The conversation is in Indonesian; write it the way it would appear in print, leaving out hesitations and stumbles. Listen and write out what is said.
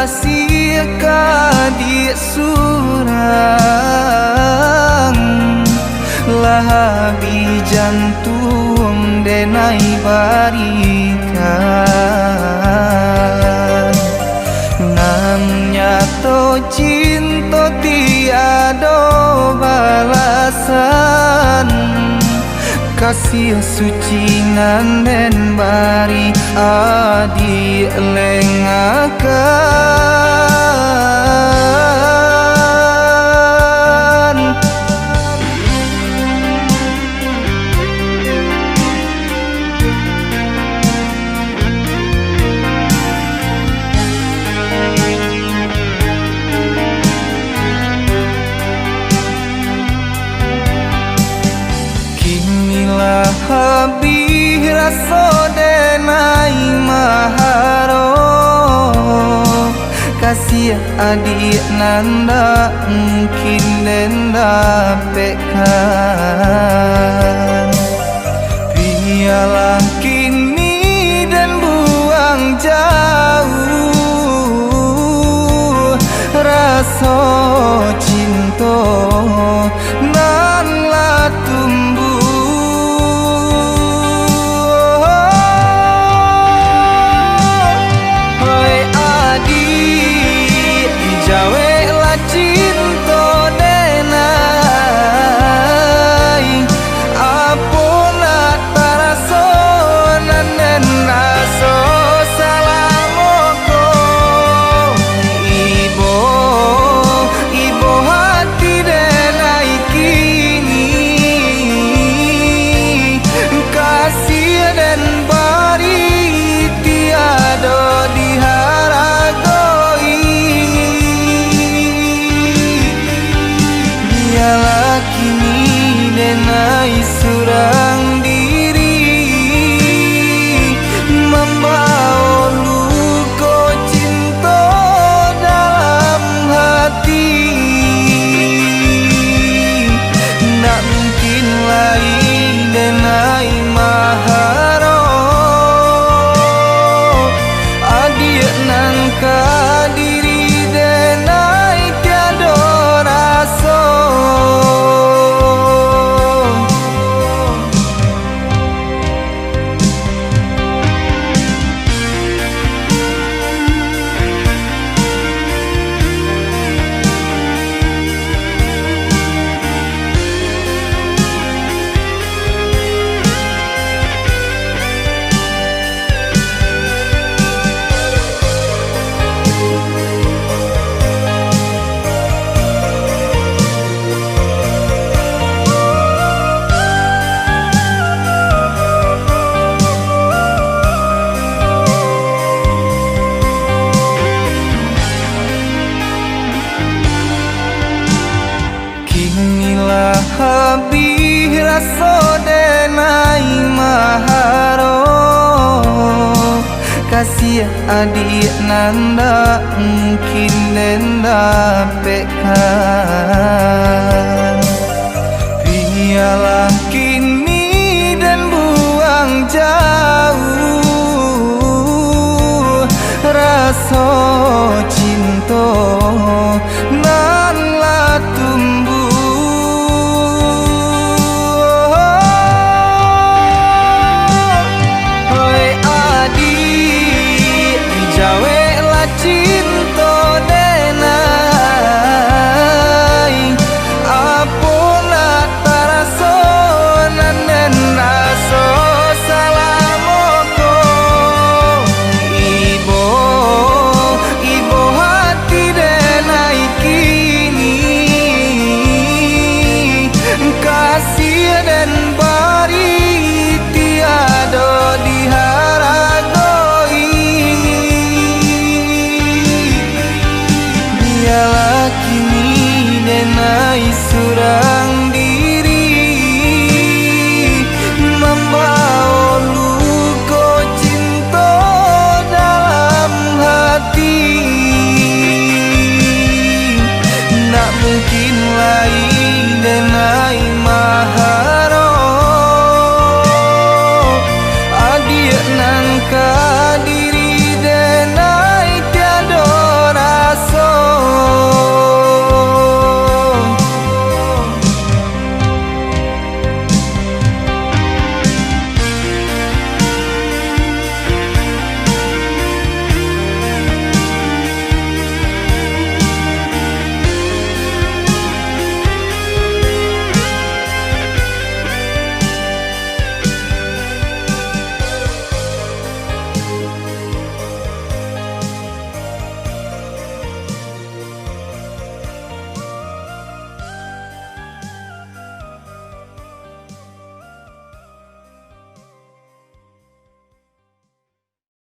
kasih kadi surang lahabi jantung denai barikan namnya to cinta tiada balasan kasih suci nanden bari adi lengakan habis rasa denai maharo kasih adik nanda mungkin denda pekan biarlah kini dan buang jauh rasa cinta nan la tumbuh kini denai surang diri membawa luka cinta dalam hati nak mungkin lain denai maharo adik nangka diri denai tiada rasa habis rasa denai maharo kasih adik nanda mungkin denda pekan biarlah kini dan buang jauh rasa cinta nan la tumbuh kasih dan